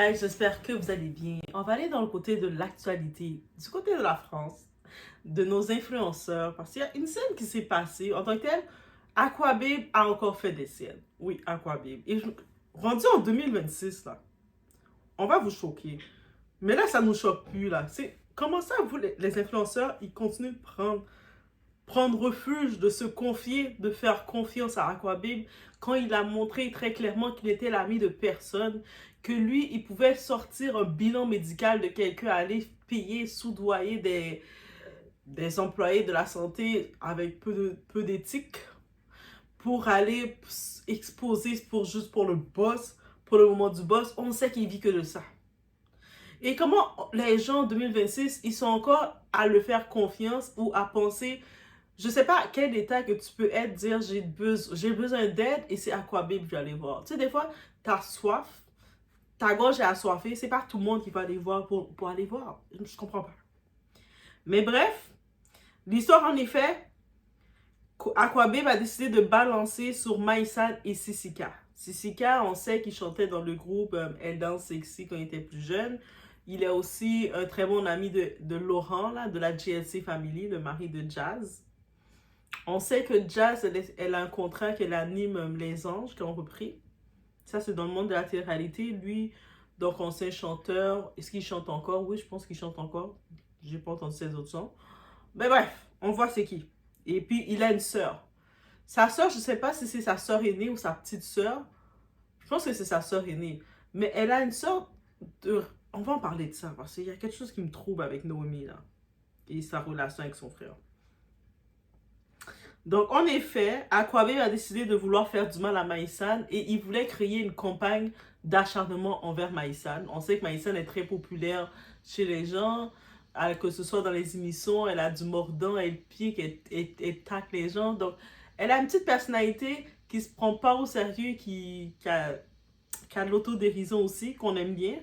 Hey, j'espère que vous allez bien. On va aller dans le côté de l'actualité, du côté de la France, de nos influenceurs, parce qu'il y a une scène qui s'est passée. En tant que telle, Aquababe a encore fait des scènes. Oui, Aquababe. Rendu en 2026, là, on va vous choquer. Mais là, ça nous choque plus, là. Comment ça, vous, les influenceurs, ils continuent de prendre refuge, de se confier, de faire confiance à Aquababe quand il a montré très clairement qu'il était l'ami de personne, que lui, il pouvait sortir un bilan médical de quelqu'un, aller payer, soudoyer des employés de la santé avec peu d'éthique pour aller exposer juste pour le boss, pour le moment du boss. On sait qu'il vit que de ça. Et comment les gens en 2026, ils sont encore à le faire confiance ou à penser, je sais pas quel état que tu peux être, dire j'ai besoin d'aide et c'est Aquababe, je vais aller voir. Tu sais, des fois, t'as soif, ta gorge est assoiffée, c'est pas tout le monde qui va aller voir pour aller voir. Je comprends pas. Mais bref, l'histoire en effet, Aquababe a décidé de balancer sur Maïsan et Sissika. Sissika, on sait qu'il chantait dans le groupe Elle danse sexy quand il était plus jeune. Il est aussi un très bon ami de Laurent, là, de la GLC Family, le mari de Jazz. On sait que Jazz, elle a un contrat qu'elle anime Les Anges, qui ont repris. Ça, c'est dans le monde de la télé-réalité. Lui, donc, ancien chanteur. Est-ce qu'il chante encore? Oui, je pense qu'il chante encore. J'ai pas entendu ses autres sons. Mais bref, on voit c'est qui. Et puis, il a une sœur. Sa sœur, je sais pas si c'est sa sœur aînée ou sa petite sœur. Je pense que c'est sa sœur aînée. Mais elle a une sœur de... On va en parler de ça, parce qu'il y a quelque chose qui me trouble avec Noémie, là. Et sa relation avec son frère. Donc, en effet, Aquababe a décidé de vouloir faire du mal à Maïsan et il voulait créer une campagne d'acharnement envers Maïsan. On sait que Maïsan est très populaire chez les gens, que ce soit dans les émissions, elle a du mordant, elle pique, elle tacle les gens. Donc, elle a une petite personnalité qui se prend pas au sérieux, qui a de l'autodérision aussi, qu'on aime bien,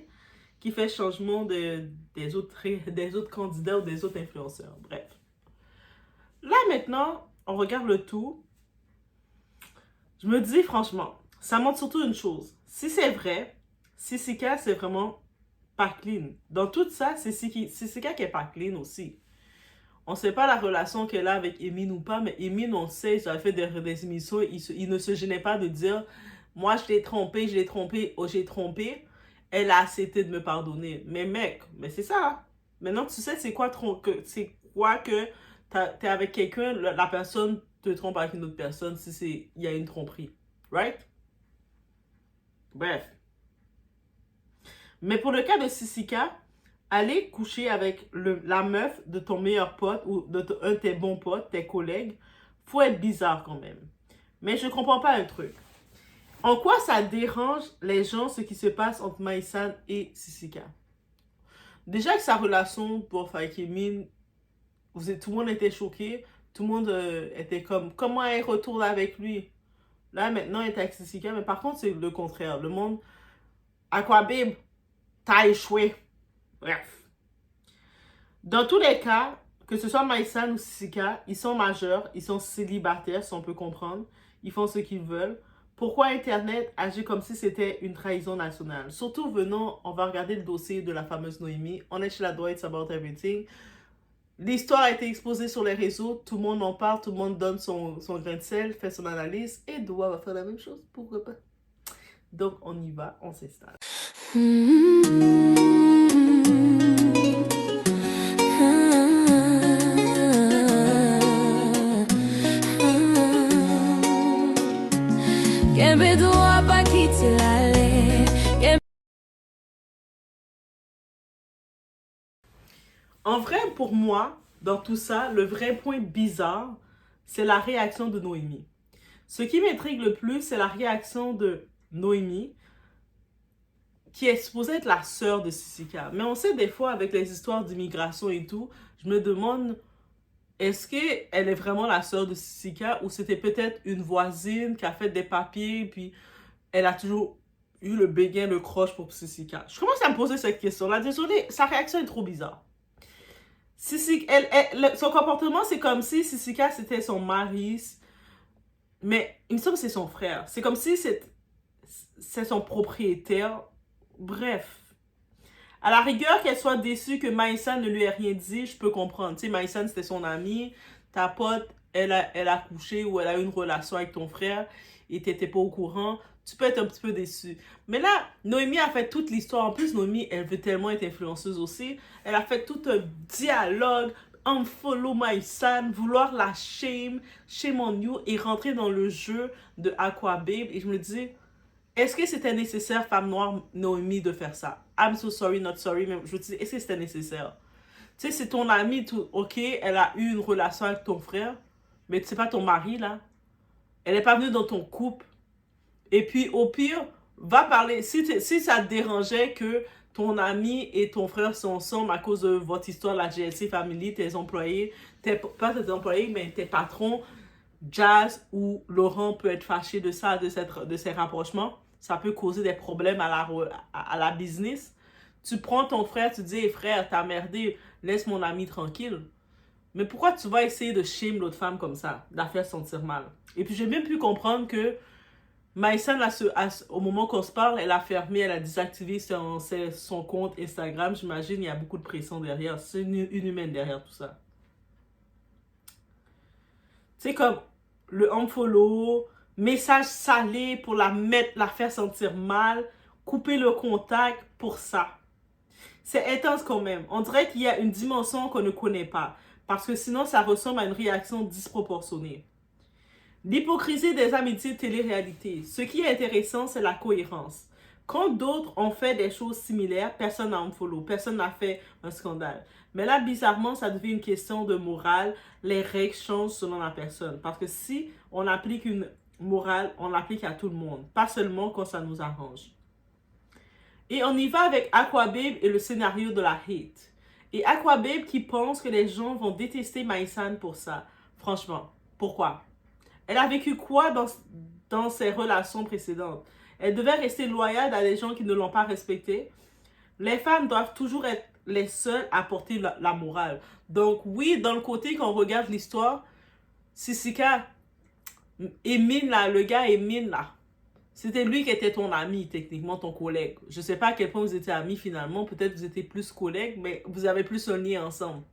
qui fait changement des autres candidats ou des autres influenceurs. Bref. Là, maintenant, on regarde le tout. Je me dis franchement, ça montre surtout une chose. Si c'est vrai, Sissika, c'est vraiment pas clean. Dans tout ça, c'est Sissika qui est pas clean aussi. On sait pas la relation qu'elle a avec Emine ou pas, mais Emine, on sait, j'avais fait des émissions, il ne se gênait pas de dire moi, je l'ai trompé, oh, j'ai trompé. Elle a accepté de me pardonner. Mais mec, mais c'est ça. Maintenant, tu sais, c'est quoi que t'es avec quelqu'un, la personne te trompe avec une autre personne si il y a une tromperie. Right? Bref. Mais pour le cas de Sissika, aller coucher avec la meuf de ton meilleur pote ou un de tes bons potes, tes collègues, faut être bizarre quand même. Mais je comprends pas un truc. En quoi ça dérange les gens ce qui se passe entre Maïsan et Sissika? Déjà que sa relation pour Fakimine, tout le monde était choqué, tout le monde était comme comment elle retourne avec lui? Là maintenant elle est avec Sissika, mais par contre c'est le contraire. Le monde, Aquababe, t'as échoué. Bref. Dans tous les cas, que ce soit Maïsan ou Sissika, ils sont majeurs, ils sont célibataires si on peut comprendre, ils font ce qu'ils veulent. Pourquoi Internet agit comme si c'était une trahison nationale? Surtout venant, on va regarder le dossier de la fameuse Noémie. On est chez la droite, it's about everything. L'histoire a été exposée sur les réseaux, tout le monde en parle, tout le monde donne son grain de sel, fait son analyse, et Doua va faire la même chose, pourquoi pas? Donc on y va, on s'installe. En vrai, pour moi, dans tout ça, le vrai point bizarre, c'est la réaction de Noémie. Ce qui m'intrigue le plus, c'est la réaction de Noémie, qui est supposée être la sœur de Sissika. Mais on sait des fois, avec les histoires d'immigration et tout, je me demande, est-ce qu'elle est vraiment la sœur de Sissika ou c'était peut-être une voisine qui a fait des papiers, puis elle a toujours eu le béguin, le croche pour Sissika. Je commence à me poser cette question-là. Désolée, sa réaction est trop bizarre. Son comportement, c'est comme si Sissika, c'était son mari, mais il me semble que c'est son frère. C'est comme si c'est son propriétaire. Bref, À la rigueur, qu'elle soit déçue que Maïsan ne lui ait rien dit, je peux comprendre. Tu sais, Maïsan, c'était son amie. Ta pote, elle a couché ou elle a eu une relation avec ton frère et t'étais pas au courant. Tu peux être un petit peu déçu. Mais là, Noémie a fait toute l'histoire. En plus, Noémie, elle veut tellement être influenceuse aussi. Elle a fait tout un dialogue, unfollow Maïsan, vouloir la shame on you et rentrer dans le jeu de Aquababe. Et je me dis, est-ce que c'était nécessaire, femme noire Noémie, de faire ça? I'm so sorry, not sorry, mais je me dis, est-ce que c'était nécessaire? Tu sais, c'est ton amie, tout, ok, elle a eu une relation avec ton frère, mais c'est pas ton mari, là. Elle est pas venue dans ton couple. Et puis, au pire, va parler. Si ça te dérangeait que ton ami et ton frère sont ensemble à cause de votre histoire, la GLC Family, tes employés, pas tes employés, mais tes patrons, Jazz ou Laurent peut être fâché de ça, de ces rapprochements. Ça peut causer des problèmes à la business. Tu prends ton frère, tu dis, hey, frère, t'as merdé, laisse mon ami tranquille. Mais pourquoi tu vas essayer de shame l'autre femme comme ça, de la faire sentir mal? Et puis j'ai même pu comprendre que Maïsan, au moment qu'on se parle, elle a fermé, elle a désactivé son compte Instagram. J'imagine il y a beaucoup de pression derrière. C'est une humaine derrière tout ça. C'est comme le unfollow, message salé pour la faire sentir mal, couper le contact pour ça. C'est intense quand même. On dirait qu'il y a une dimension qu'on ne connaît pas. Parce que sinon, ça ressemble à une réaction disproportionnée. L'hypocrisie des amitiés télé-réalité. Ce qui est intéressant, c'est la cohérence. Quand d'autres ont fait des choses similaires, personne n'a unfollow, personne n'a fait un scandale. Mais là, bizarrement, ça devient une question de morale. Les règles changent selon la personne. Parce que si on applique une morale, on l'applique à tout le monde. Pas seulement quand ça nous arrange. Et on y va avec Aquababe et le scénario de la hate. Et Aquababe qui pense que les gens vont détester Maïsan pour ça. Franchement, pourquoi? Elle a vécu quoi dans ses relations précédentes? Elle devait rester loyale à des gens qui ne l'ont pas respectée. Les femmes doivent toujours être les seules à porter la morale. Donc oui, dans le côté qu'on regarde l'histoire, Sisika, Emine là, le gars Emine là, c'était lui qui était ton ami, techniquement ton collègue. Je ne sais pas à quel point vous étiez amis finalement, peut-être vous étiez plus collègues, mais vous avez plus un lien ensemble.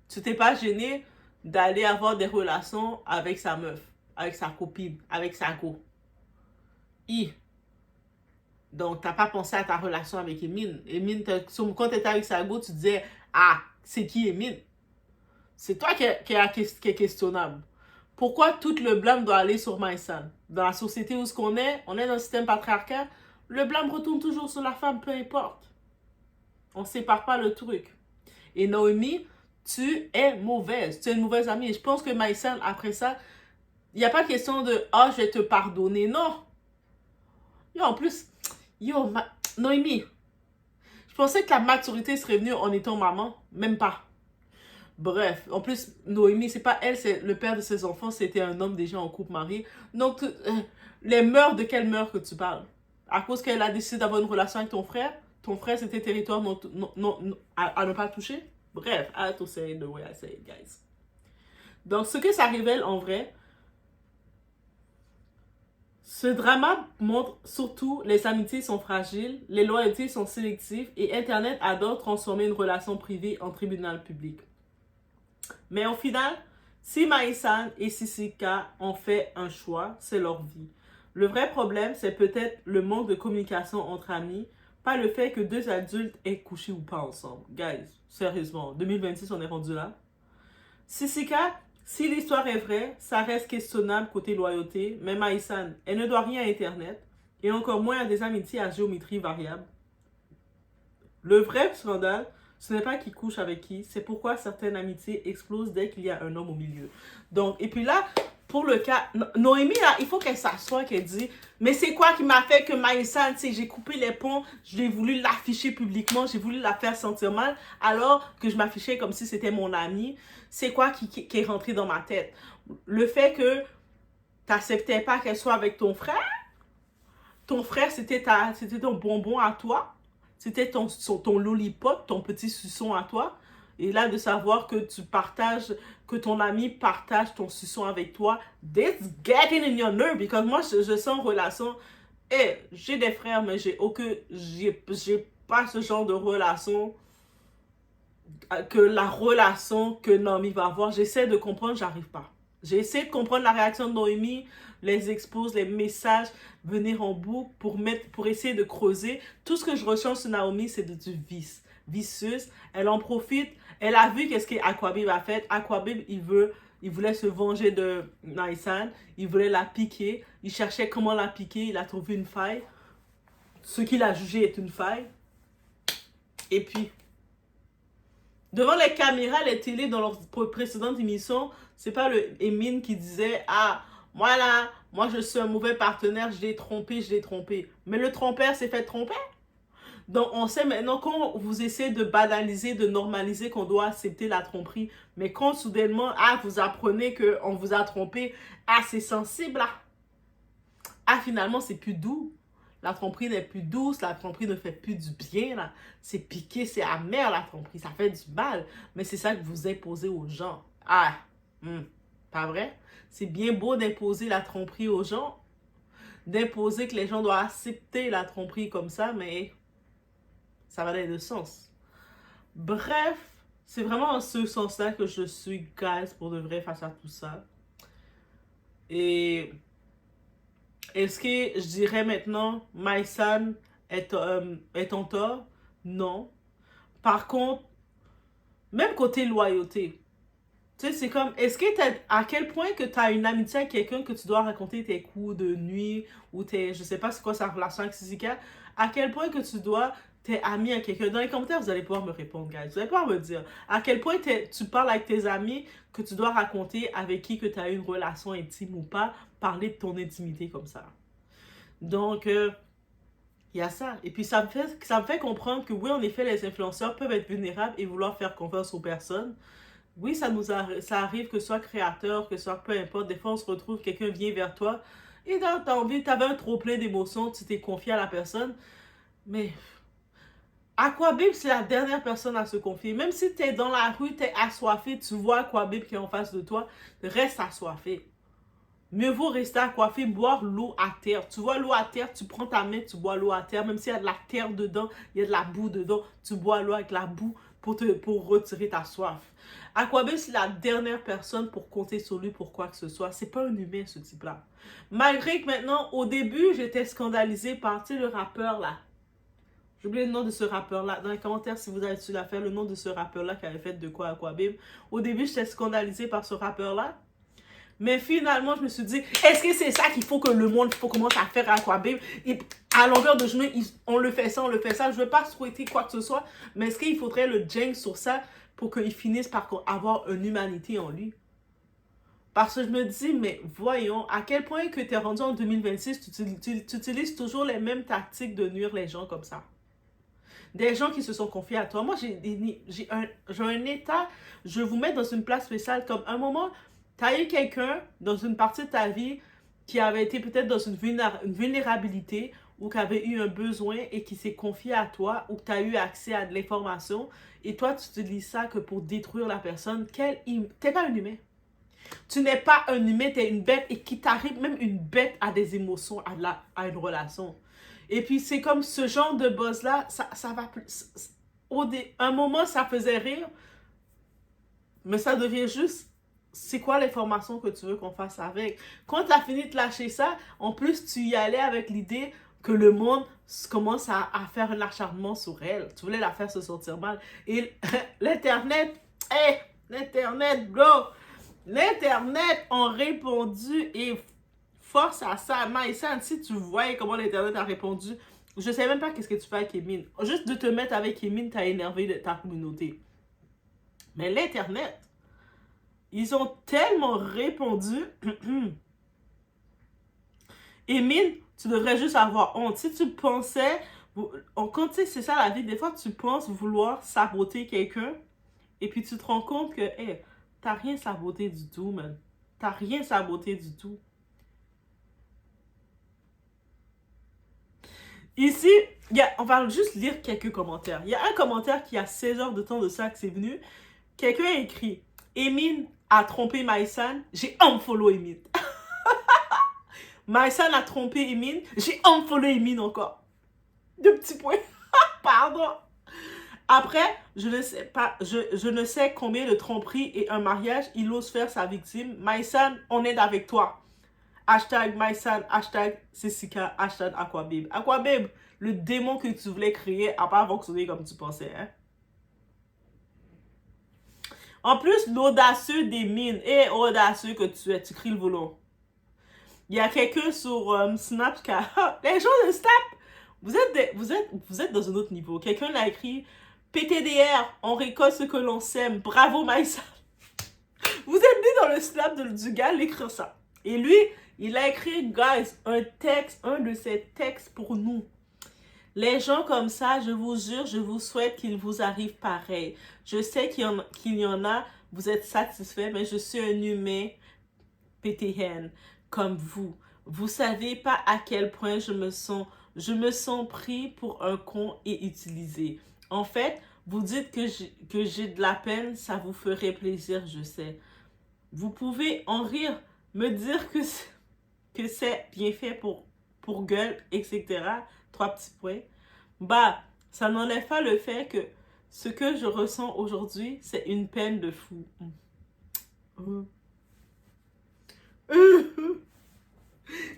Tu t'es pas gêné d'aller avoir des relations avec sa meuf, avec sa copine, avec sa go. Donc, t'as pas pensé à ta relation avec Emine. Emine, quand tu étais avec sa go, tu disais, ah, c'est qui Emine? C'est toi qui est questionnable. Pourquoi tout le blâme doit aller sur Maïsan? Dans la société où on est dans le système patriarcal, le blâme retourne toujours sur la femme, peu importe. On ne sépare pas le truc. Et Noémie, tu es mauvaise. Tu es une mauvaise amie. Et je pense que Maïsan, après ça, il n'y a pas de question de « Ah, je vais te pardonner ». Non. Yo, en plus, Noémie, je pensais que la maturité serait venue en étant maman. Même pas. Bref, en plus, Noémie, c'est pas elle, c'est le père de ses enfants, c'était un homme déjà en couple marié. Donc, les mœurs, de quelles mœurs que tu parles? À cause qu'elle a décidé d'avoir une relation avec ton frère, c'était territoire à ne pas toucher? Bref, I have to say it the way I say it, guys. Donc, ce que ça révèle en vrai, ce drama montre surtout les amitiés sont fragiles, les loyautés sont sélectives et Internet adore transformer une relation privée en tribunal public. Mais au final, si Maïsan et Sisika ont fait un choix, c'est leur vie. Le vrai problème, c'est peut-être le manque de communication entre amis, pas le fait que deux adultes aient couché ou pas ensemble. Guys, sérieusement, 2026, on est rendu là. Sisika, si l'histoire est vraie, ça reste questionnable côté loyauté, mais Maïsan, elle ne doit rien à Internet, et encore moins à des amitiés à géométrie variable. Le vrai scandale, ce n'est pas qui couche avec qui, c'est pourquoi certaines amitiés explosent dès qu'il y a un homme au milieu. Donc, et puis là, pour le cas, Noémie, là, il faut qu'elle s'assoie, qu'elle dise, mais c'est quoi qui m'a fait que Maïsan, tu sais, j'ai coupé les ponts, j'ai voulu l'afficher publiquement, j'ai voulu la faire sentir mal, alors que je m'affichais comme si c'était mon amie. C'est quoi qui est rentré dans ma tête? Le fait que tu n'acceptais pas qu'elle soit avec ton frère, c'était ton bonbon à toi, c'était ton lollipop, ton petit suçon à toi. Et là, de savoir que que ton ami partage ton suçon avec toi, this getting in your nerve. Because moi, je sens en relation, j'ai des frères, mais j'ai pas ce genre de relation, que la relation que Naomi va avoir. J'essaie de comprendre, j'arrive pas. J'ai essayé de comprendre la réaction de Noémie, les expos, les messages, venir en boucle pour essayer de creuser. Tout ce que je ressens sur Naomi, c'est du vice. Vicieuse. Elle en profite. Elle a vu qu'est-ce qu'Aquabib a fait. Aquabib, il voulait se venger de Naisan. Il voulait la piquer. Il cherchait comment la piquer. Il a trouvé une faille. Ce qu'il a jugé est une faille. Et puis, devant les caméras, les télés, dans leur précédente émission, c'est pas le Emin qui disait « Ah, voilà, moi je suis un mauvais partenaire, je l'ai trompé, je l'ai trompé. » Mais le trompeur s'est fait tromper. Donc, on sait maintenant quand vous essayez de banaliser, de normaliser qu'on doit accepter la tromperie, mais quand soudainement, ah, vous apprenez qu'on vous a trompé, ah, c'est sensible, là. Ah, finalement, c'est plus doux. La tromperie n'est plus douce, la tromperie ne fait plus du bien, là. C'est piqué, c'est amer, la tromperie, ça fait du mal. Mais c'est ça que vous imposez aux gens. Ah, pas vrai? C'est bien beau d'imposer la tromperie aux gens, d'imposer que les gens doivent accepter la tromperie comme ça, mais ça va dans les deux sens. Bref, c'est vraiment en ce sens-là que je suis, guys, pour de vrai face à tout ça. Et est-ce que je dirais maintenant, Maïsan est en tort? Non. Par contre, même côté loyauté, tu sais, c'est comme, est-ce que à quel point que tu as une amitié avec quelqu'un que tu dois raconter tes coups de nuit ou je sais pas c'est quoi sa relation avec Sisika, à quel point que tu dois, t'es ami à quelqu'un. Dans les commentaires, vous allez pouvoir me répondre, guys. Vous allez pouvoir me dire à quel point tu parles avec tes amis que tu dois raconter avec qui que tu as eu une relation intime ou pas, parler de ton intimité comme ça. Donc, il y a ça. Et puis, ça me fait comprendre que oui, en effet, les influenceurs peuvent être vulnérables et vouloir faire confiance aux personnes. Oui, ça arrive que ce soit créateur, que ce soit peu importe. Des fois, on se retrouve, quelqu'un vient vers toi et t'as envie, t'avais un trop plein d'émotions, tu t'es confié à la personne. Mais Aquabib, c'est la dernière personne à se confier. Même si tu es dans la rue, tu es assoiffé, tu vois Aquabib qui est en face de toi, reste assoiffé. Mieux vaut rester aquaffé, boire l'eau à terre. Tu vois l'eau à terre, tu prends ta main, tu bois l'eau à terre. Même s'il y a de la terre dedans, il y a de la boue dedans, tu bois l'eau avec la boue pour retirer ta soif. Aquabib, c'est la dernière personne pour compter sur lui pour quoi que ce soit. C'est pas un humain, ce type-là. Malgré que maintenant, au début, j'étais scandalisée par, tu sais, le rappeur, là. J'ai oublié le nom de ce rappeur-là. Dans les commentaires, si vous avez su la faire, le nom de ce rappeur-là qui avait fait de quoi Aquabib. Au début, j'étais scandalisée par ce rappeur-là. Mais finalement, je me suis dit, est-ce que c'est ça qu'il faut que le monde commence à faire à Aquabib? Et à longueur de journée, on le fait ça, on le fait ça. Je ne veux pas souhaiter quoi que ce soit, mais est-ce qu'il faudrait le jinx sur ça pour qu'il finisse par avoir une humanité en lui? Parce que je me dis, mais voyons, à quel point que tu es rendu en 2026, tu utilises toujours les mêmes tactiques de nuire les gens comme ça. Des gens qui se sont confiés à toi. Moi, j'ai un état, je vous mets dans une place spéciale comme un moment... Tu as eu quelqu'un dans une partie de ta vie qui avait été peut-être dans une vulnérabilité ou qui avait eu un besoin et qui s'est confié à toi ou que tu as eu accès à de l'information et toi, tu utilises ça que pour détruire la personne. Tu n'es pas un humain. Tu n'es pas un humain, tu es une bête et qui t'arrive, même une bête a des émotions, à une relation. Et puis, c'est comme ce genre de buzz-là, ça va plus... Un moment, ça faisait rire, mais ça devient juste... C'est quoi l'information que tu veux qu'on fasse avec? Quand tu as fini de lâcher ça, en plus, tu y allais avec l'idée que le monde commence à faire un acharnement sur elle. Tu voulais la faire se sentir mal. Et l'Internet, l'Internet, bro! L'Internet ont répondu et force à ça. Maïsan, si tu voyais comment l'Internet a répondu, je sais même pas qu'est-ce que tu fais avec Emin. Juste de te mettre avec Emin, t'as énervé ta communauté. Mais l'Internet, ils ont tellement répondu. Emin, tu devrais juste avoir honte. Si tu pensais... Quand tu sais, c'est ça la vie. Des fois, tu penses vouloir saboter quelqu'un. Et puis, tu te rends compte que, hey, t'as rien saboté du tout, man. T'as rien saboté du tout. Ici, on va juste lire quelques commentaires. Il y a un commentaire qui a 16 heures de temps de ça que c'est venu. Quelqu'un a écrit... Emin a trompé Maïsan, j'ai unfollow Emin. Maïsan a trompé Emin, j'ai unfollow Emin encore. Deux petits points. Pardon. Après, je ne sais pas, je ne sais combien de tromperies et un mariage il ose faire sa victime. Maïsan, on est avec toi. Hashtag Maïsan, hashtag Cessica, hashtag Aquababe. Aquababe, le démon que tu voulais créer n'a pas fonctionné comme tu pensais. Hein? En plus, l'audacieux des mines et audacieux que tu es, tu cries le volant. Il y a quelqu'un sur Snap qui a... Les gens de Snap, vous êtes dans un autre niveau. Quelqu'un l'a écrit PTDR, on récolte ce que l'on sème. Bravo Maïsa. Vous êtes né dans le Snap du gars l'écrire ça. Et lui, il a écrit, guys, un de ses textes pour nous. Les gens comme ça, je vous jure, je vous souhaite qu'il vous arrive pareil. Je sais qu'il y en a, vous êtes satisfait, mais je suis un humain PTN comme vous. Vous savez pas à quel point je me sens pris pour un con et utilisé. En fait, vous dites que j'ai de la peine, ça vous ferait plaisir, je sais. Vous pouvez en rire, me dire que c'est bien fait pour gueule, etc. 3 petits points. Bah, ça n'enlève pas le fait que ce que je ressens aujourd'hui, c'est une peine de fou.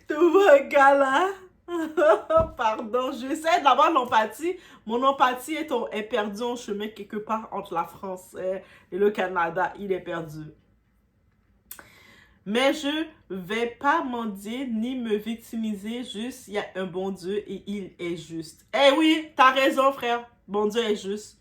Tu vois un gars là? Pardon, j'essaie d'avoir l'empathie. Mon empathie est perdue en chemin quelque part entre la France et le Canada. Il est perdu. Mais je vais pas mendier ni me victimiser, juste il y a un bon Dieu et il est juste. Eh oui, t'as raison frère, bon Dieu est juste.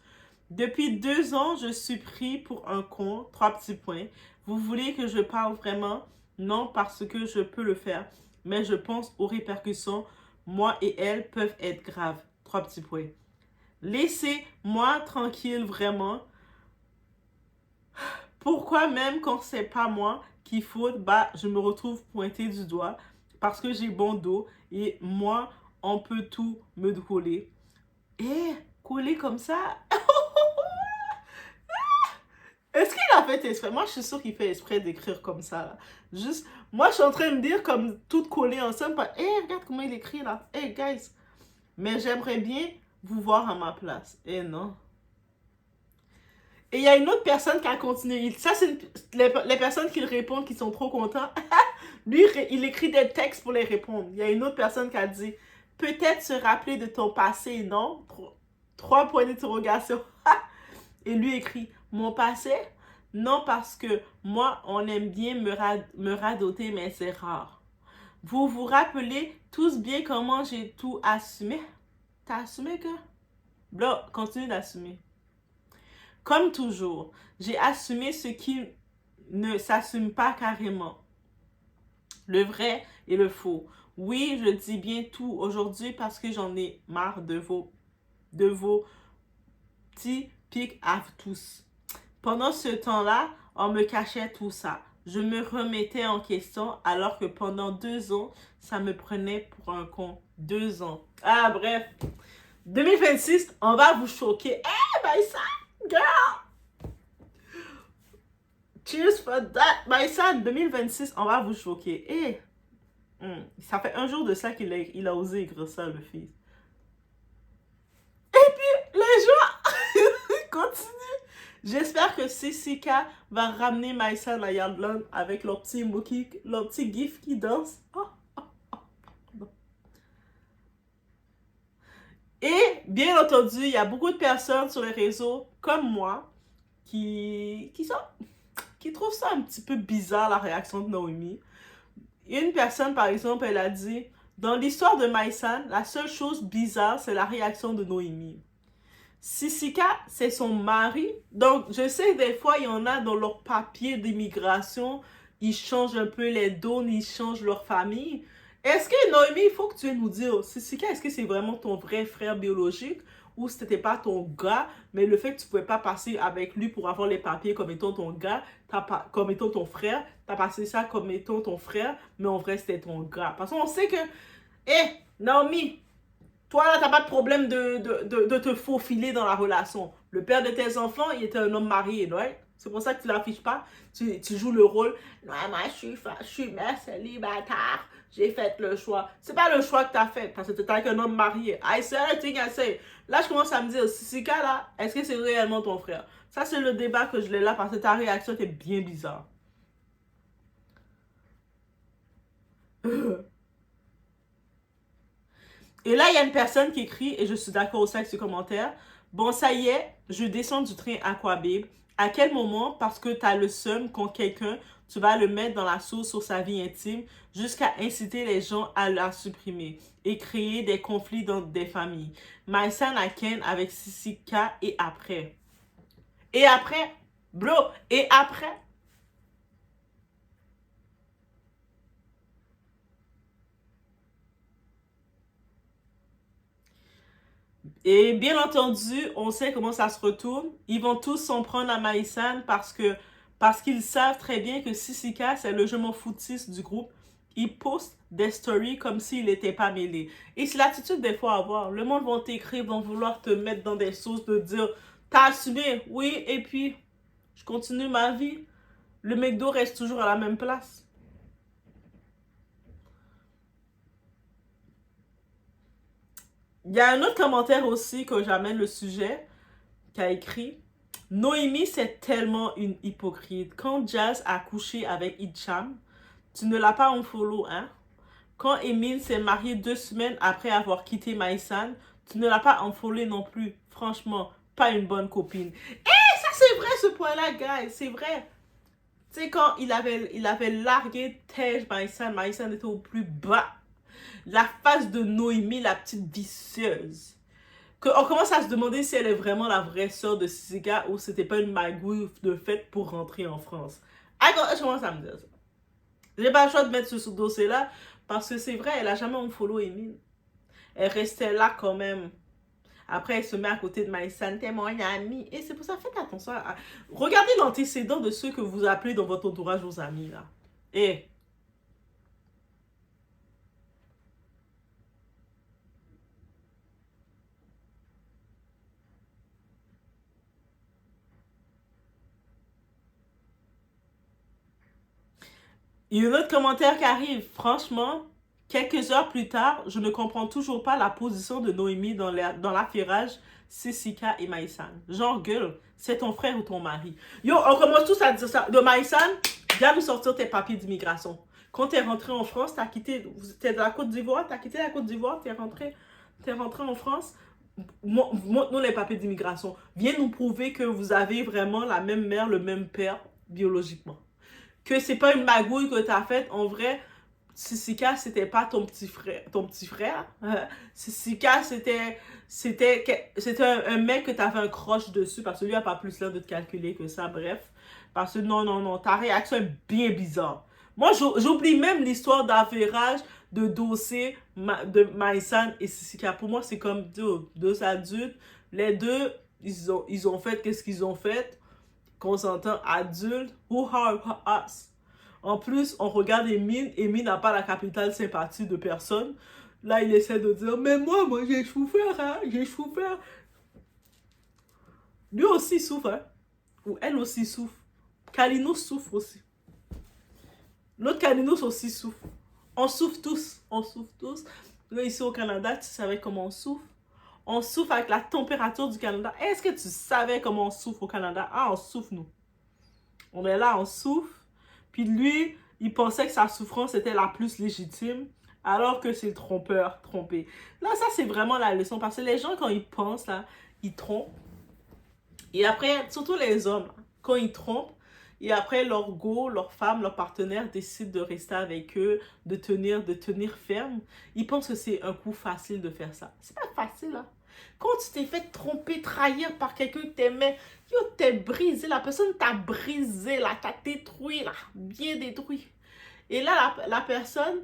Depuis 2 ans, je suis pris pour un con, 3 petits points. Vous voulez que je parle vraiment? Non, parce que je peux le faire, mais je pense aux répercussions. Moi et elle peuvent être graves, 3 petits points. Laissez-moi tranquille vraiment. Pourquoi même quand c'est pas moi qui faute, bah je me retrouve pointé du doigt parce que j'ai bon dos et moi on peut tout me coller. Eh, coller comme ça? Est-ce qu'il a fait exprès? Moi je suis sûre qu'il fait exprès d'écrire comme ça là. Juste, moi je suis en train de me dire comme tout collé ensemble. Eh, regarde comment il écrit là. Eh guys, mais j'aimerais bien vous voir à ma place. Eh non. Et il y a une autre personne qui a continué. Ça, c'est les personnes qui répondent qui sont trop contents. Lui, il écrit des textes pour les répondre. Il y a une autre personne qui a dit peut-être se rappeler de ton passé, non? 3 points d'interrogation. Et lui écrit mon passé? Non, parce que moi, on aime bien me radoter, mais c'est rare. Vous vous rappelez tous bien comment j'ai tout assumé? T'as assumé que? Là, continue d'assumer. Comme toujours, j'ai assumé ce qui ne s'assume pas carrément. Le vrai et le faux. Oui, je dis bien tout aujourd'hui parce que j'en ai marre de vos petits pics à tous. Pendant ce temps-là, on me cachait tout ça. Je me remettais en question alors que pendant 2 ans, ça me prenait pour un con. 2 ans. Ah, bref. 2026, on va vous choquer. Eh, ben ça! Girl! Cheers for that! My son, 2026, on va vous choquer. Et ça fait un jour de ça qu'il a osé écrire ça, le fils. Et puis, les gens continuent. J'espère que Cessica va ramener Maïsa la Yardland avec leur petit gif qui danse. Et bien entendu, il y a beaucoup de personnes sur les réseaux comme moi qui trouvent ça un petit peu bizarre la réaction de Noémie. Une personne par exemple, elle a dit dans l'histoire de Maïsan, la seule chose bizarre c'est la réaction de Noémie. Cessica, c'est son mari. Donc, je sais des fois, il y en a dans leur papier d'immigration, ils changent un peu les données, ils changent leur famille. Est-ce que, Noémie, il faut que tu viennes nous dire, Cessica, est-ce que c'est vraiment ton vrai frère biologique ou c'était pas ton gars, mais le fait que tu pouvais pas passer avec lui pour avoir les papiers comme étant ton gars, comme étant ton frère, t'as passé ça comme étant ton frère, mais en vrai, c'était ton gars. Parce qu'on sait que, Naomi, toi, là, t'as pas de problème de te faufiler dans la relation. Le père de tes enfants, il était un homme marié, right? C'est pour ça que tu l'affiches pas. Tu joues le rôle. Non, moi, je suis mère célibataire. J'ai fait le choix. C'est pas le choix que tu as fait parce que tu es avec un homme marié. I say everything I say. Là, je commence à me dire, Sissika, là, est-ce que c'est réellement ton frère? Ça, c'est le débat que je l'ai là parce que ta réaction était bien bizarre. Et là, il y a une personne qui écrit, et je suis d'accord aussi avec ce commentaire. Bon, ça y est, je descends du train Aquababe. À quel moment, parce que tu as le seum contre quelqu'un, tu vas le mettre dans la sauce sur sa vie intime jusqu'à inciter les gens à la supprimer et créer des conflits dans des familles. Maïsan Aken avec Sissika et après. Et après, bro, et après. Et bien entendu, on sait comment ça se retourne. Ils vont tous s'en prendre à Maïsan parce qu'ils savent très bien que Sissika, c'est le je m'en foutiste du groupe. Il poste des stories comme s'il n'était pas mêlé. Et c'est l'attitude des fois à avoir. Le monde va t'écrire, vont vouloir te mettre dans des sauces, de dire t'as assumé, oui, et puis je continue ma vie. Le McDo reste toujours à la même place. Il y a un autre commentaire aussi que j'amène le sujet, qui a écrit Noémie, c'est tellement une hypocrite. Quand Jazz a couché avec Hicham, tu ne l'as pas unfollow, hein? Quand Emine s'est mariée 2 semaines après avoir quitté Maïsan, tu ne l'as pas unfollow non plus. Franchement, pas une bonne copine. Et ça, c'est vrai ce point-là, guys. C'est vrai. Tu sais, quand il avait largué Tej Maïsan, Maïsan était au plus bas. La face de Noémie, la petite vicieuse. On commence à se demander si elle est vraiment la vraie sœur de Sissika ou c'était pas une magouille de fait pour rentrer en France. Je commence à me dire ça. J'ai pas le choix de mettre ce dossier-là parce que c'est vrai, elle a jamais unfollow Emile. Elle restait là quand même. Après, elle se met à côté de Maïsan, t'es mon ami. Et c'est pour ça, faites attention regardez l'antécédent de ceux que vous appelez dans votre entourage vos amis, là. Et il y a un autre commentaire qui arrive. Franchement, quelques heures plus tard, je ne comprends toujours pas la position de Noémie dans l'affairage Sissika et Maïsan. Genre, gueule, c'est ton frère ou ton mari. Yo, on commence tous à dire ça. De Maïsan, viens nous sortir tes papiers d'immigration. Quand t'es rentré en France, t'es de la Côte d'Ivoire, t'as quitté la Côte d'Ivoire, t'es rentré en France. Montre-nous les papiers d'immigration. Viens nous prouver que vous avez vraiment la même mère, le même père, biologiquement. Que c'est pas une magouille que t'as faite. En vrai, Sissika, c'était pas ton petit frère. Sissika, c'était un mec que t'avais un croche dessus parce que lui a pas plus l'air de te calculer que ça. Bref. Parce que non, non, non, ta réaction est bien bizarre. Moi, j'oublie même l'histoire d'affairage de dossier de Maïsan et Sissika. Pour moi, c'est comme deux adultes. Les deux, ils ont fait qu'est-ce qu'ils ont fait. Consentant adulte, who are us? En plus, on regarde Emine. Emine n'a pas la capitale sympathie de personne. Là, il essaie de dire, mais moi, j'ai souffert, hein, j'ai souffert. Lui aussi souffre, hein. Ou elle aussi souffre. Kalinos souffre aussi. L'autre Kalinos aussi souffre. On souffre tous. On souffre tous. Là, ici au Canada, tu savais comment on souffre? On souffre avec la température du Canada. Est-ce que tu savais comment on souffre au Canada? Ah, on souffre, nous. On est là, on souffre. Puis lui, il pensait que sa souffrance était la plus légitime, alors que c'est le trompeur, trompé. Là, ça, c'est vraiment la leçon. Parce que les gens, quand ils pensent, là, ils trompent. Et après, surtout les hommes, quand ils trompent, et après, leur go, leur femme, leur partenaire décide de rester avec eux, de tenir ferme. Ils pensent que c'est un coup facile de faire ça. C'est pas facile, hein. Quand tu t'es fait tromper, trahir par quelqu'un que t'aimais, yo, t'es brisé, la personne t'a brisé, là, t'a détruit, là, bien détruit. Et là, la personne,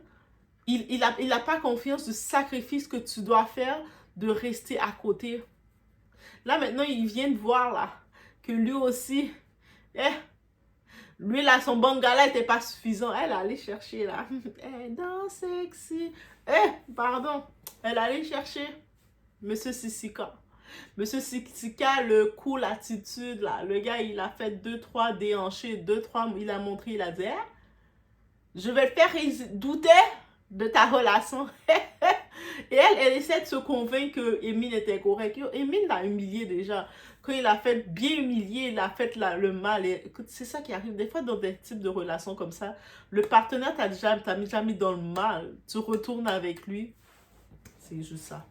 il a pas confiance du sacrifice que tu dois faire de rester à côté. Là, maintenant, il vient de voir, là, que lui aussi, lui, là, son bon gars-là n'était pas suffisant. Elle allait chercher, là. Dans sexy. Pardon. Elle allait chercher Monsieur Sissika. Monsieur Sika, le cool attitude, là. Le gars, il a fait 2-3 déhanchés, 2-3, il a montré, il a dit, hein, je vais te faire douter de ta relation. Et elle essaie de se convaincre que Emile était correct. Emile l'a humilié déjà. Quand il a fait bien humilier, il a fait le mal. Et, écoute, c'est ça qui arrive. Des fois, dans des types de relations comme ça, le partenaire t'a déjà mis dans le mal. Tu retournes avec lui. C'est juste ça.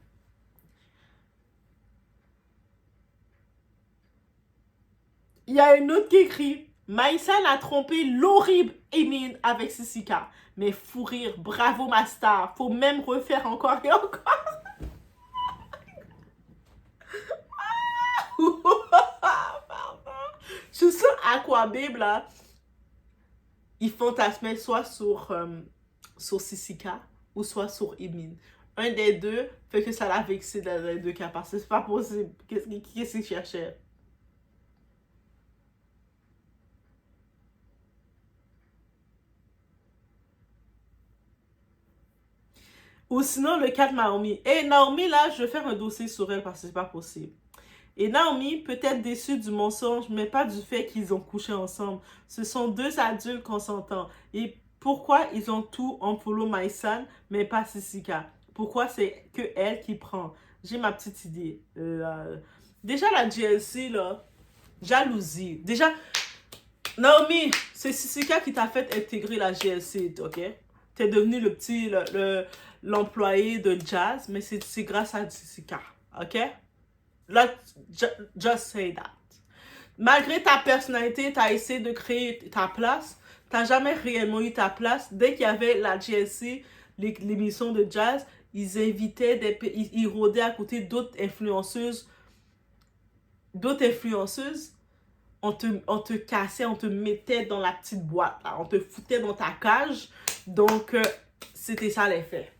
Il y a une autre qui écrit Maïsan a trompé l'horrible Emine avec Sissika. Mais fou rire, bravo ma star. Faut même refaire encore et encore. Je suis sûre Aquababe là, il fantasmait soit sur Sissika ou soit sur Emine. Un des deux fait que ça l'a vexé dans les deux cas parce que c'est pas possible. Qu'est-ce qu'il cherchait? Ou sinon le cas de Naomi. Et Naomi là, je vais faire un dossier sur elle parce que c'est pas possible. Et Naomi peut être déçue du mensonge, mais pas du fait qu'ils ont couché ensemble. Ce sont deux adultes consentants. Et pourquoi ils ont tout en follow Maïsan, mais pas Sissika? Pourquoi c'est que elle qui prend? J'ai ma petite idée. Déjà la GLC, là, jalousie. Déjà, Naomi, c'est Sissika qui t'a fait intégrer la GLC, ok? T'es devenu l'employé de Jazz, mais c'est grâce à Sissika, ok? Just say that. Malgré ta personnalité, tu as essayé de créer ta place. Tu n'as jamais réellement eu ta place. Dès qu'il y avait la GLC, l'émission de jazz, ils invitaient, ils rôdaient à côté d'autres influenceuses. On te cassait, on te mettait dans la petite boîte. Là. On te foutait dans ta cage. Donc, c'était ça l'effet.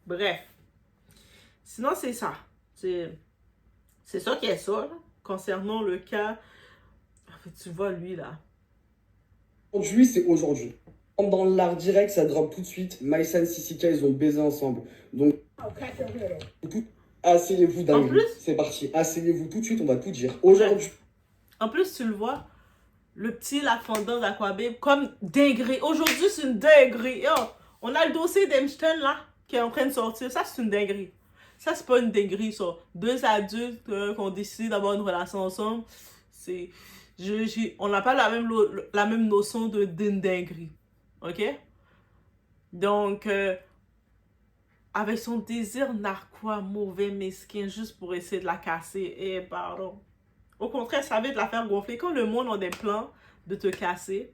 Bref. Sinon, c'est ça. C'est ça qui est ça, là, concernant le cas. Tu vois, lui, là. Aujourd'hui, c'est aujourd'hui. Dans l'art direct, ça drop tout de suite. Maïsan et Sissika, ils ont baisé ensemble. Donc, asseyez-vous d'un coup. C'est parti. Asseyez-vous tout de suite, on va tout dire. Aujourd'hui. En plus, tu le vois, le petit, la fondant d'Aquababe, comme dinguerie. Aujourd'hui, c'est une dinguerie. Oh, on a le dossier d'Einstein, là, qui est en train de sortir. Ça, c'est une dinguerie. Ça, c'est pas une dinguerie, ça. Deux adultes qui ont décidé d'avoir une relation ensemble, c'est... on n'a pas la même notion d'une dinguerie. OK? Donc, avec son désir narquois, mauvais, mesquin, juste pour essayer de la casser, et pardon. Au contraire, ça veut de la faire gonfler. Quand le monde a des plans de te casser,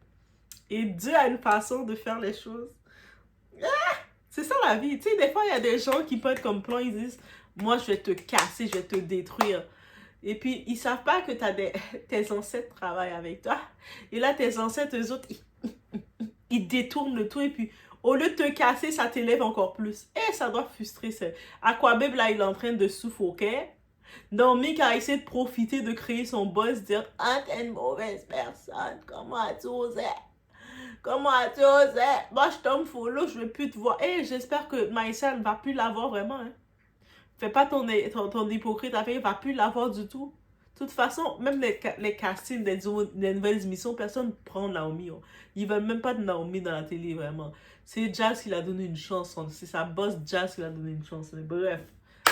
et Dieu a une façon de faire les choses. C'est ça la vie. Tu sais, des fois, il y a des gens qui peuvent être comme plan, ils disent, moi, je vais te casser, je vais te détruire. Et puis, ils savent pas que tes ancêtres travaillent avec toi. Et là, tes ancêtres, eux autres, ils détournent le tout. Et puis, au lieu de te casser, ça t'élève encore plus. Et ça doit frustrer. Aquababe, là, il est en train de suffoquer. Naomi qui a essayé de profiter, de créer son buzz, dire « Ah, t'es une mauvaise personne. Comment tu osais? Comment tu osais? Moi, je tombe follow, je ne vais plus te voir. » Et j'espère que Maïsa ne va plus l'avoir vraiment. Hein. Fais pas ton hypocrite avec, il ne va plus l'avoir du tout. De toute façon, même les castings des nouvelles émissions, personne ne prend Naomi. Oh. Ils ne veulent même pas de Naomi dans la télé, vraiment. C'est Jazz qui l'a donné une chance. C'est sa boss Jazz qui l'a donné une chance. Mais bref.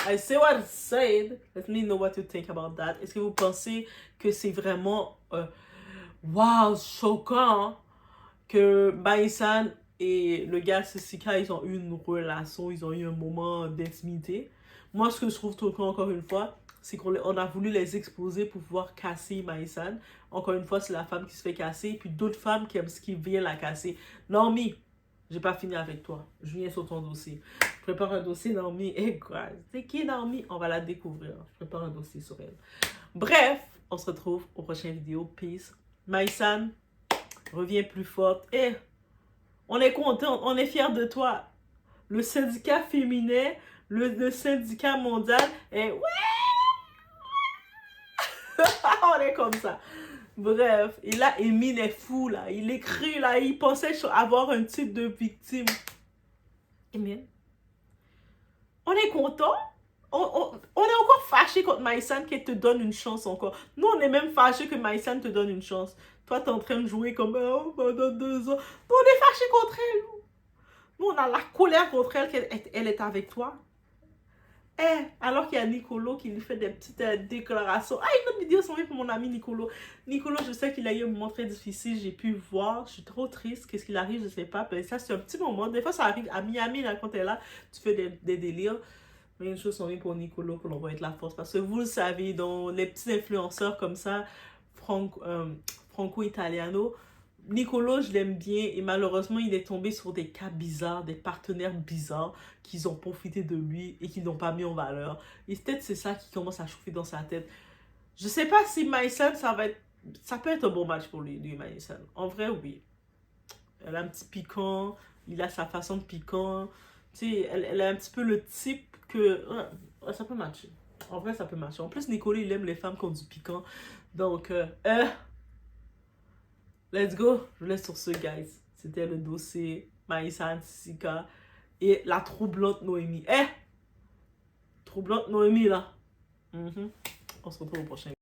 I say what I said. Let me know what you think about that. Est-ce que vous pensez que c'est vraiment wow, choquant que Maïsan et le gars Sissika, ils ont eu une relation, ils ont eu un moment d'intimité? Moi, ce que je trouve choquant, encore une fois, c'est qu'on a voulu les exposer pour pouvoir casser Maïsan. Encore une fois, c'est la femme qui se fait casser, et puis d'autres femmes qui viennent la casser. Naomi, j'ai pas fini avec toi. Je viens sur ton dossier. Je prépare un dossier, Naomi. Et quoi? C'est qui, Naomi? On va la découvrir. Je prépare un dossier sur elle. Bref, on se retrouve aux prochaines vidéos. Peace. Maïsan, reviens plus forte. Et on est content, on est fiers de toi. Le syndicat féminin, le syndicat mondial, et ouais! On est comme ça. Bref, et là, Emine est fou, là. Il écrit, là, il pensait avoir un titre de victime. Emine, on est content. On est encore fâché contre Maïsan qui te donne une chance encore. Nous, on est même fâché que Maïsan te donne une chance. Toi, t'es en train de jouer comme, oh, pendant 2 ans. Nous, on est fâché contre elle. Nous, on a la colère contre elle qu'elle est avec toi. Alors qu'il y a Nicolo qui lui fait des petites déclarations. Une autre vidéo s'en vient pour mon ami Nicolo. Nicolo, je sais qu'il a eu un moment très difficile. J'ai pu voir. Je suis trop triste. Qu'est-ce qu'il arrive, je sais pas. Mais ça, c'est un petit moment. Des fois, ça arrive à Miami, là, quand t'es là, tu fais des délires. Mais une chose s'en vient pour Nicolo, que l'on va être la force. Parce que vous le savez, dans les petits influenceurs comme ça, franco-italiano, Nicolo, je l'aime bien et malheureusement, il est tombé sur des cas bizarres, des partenaires bizarres qui ont profité de lui et qui n'ont pas mis en valeur. Et peut-être c'est ça qui commence à chauffer dans sa tête. Je sais pas si Maïsan, ça peut être un bon match pour lui Maïsan. En vrai, oui. Elle a un petit piquant, il a sa façon de piquant. Tu sais, elle a un petit peu le type que... ouais, ça peut matcher. En vrai, ça peut matcher. En plus, Nicolo, il aime les femmes qui ont du piquant. Donc, let's go. Je vous laisse sur ce, guys. C'était le dossier Maïsan Sissika et la troublante Noémie. Troublante Noémie, là. On se retrouve au prochain.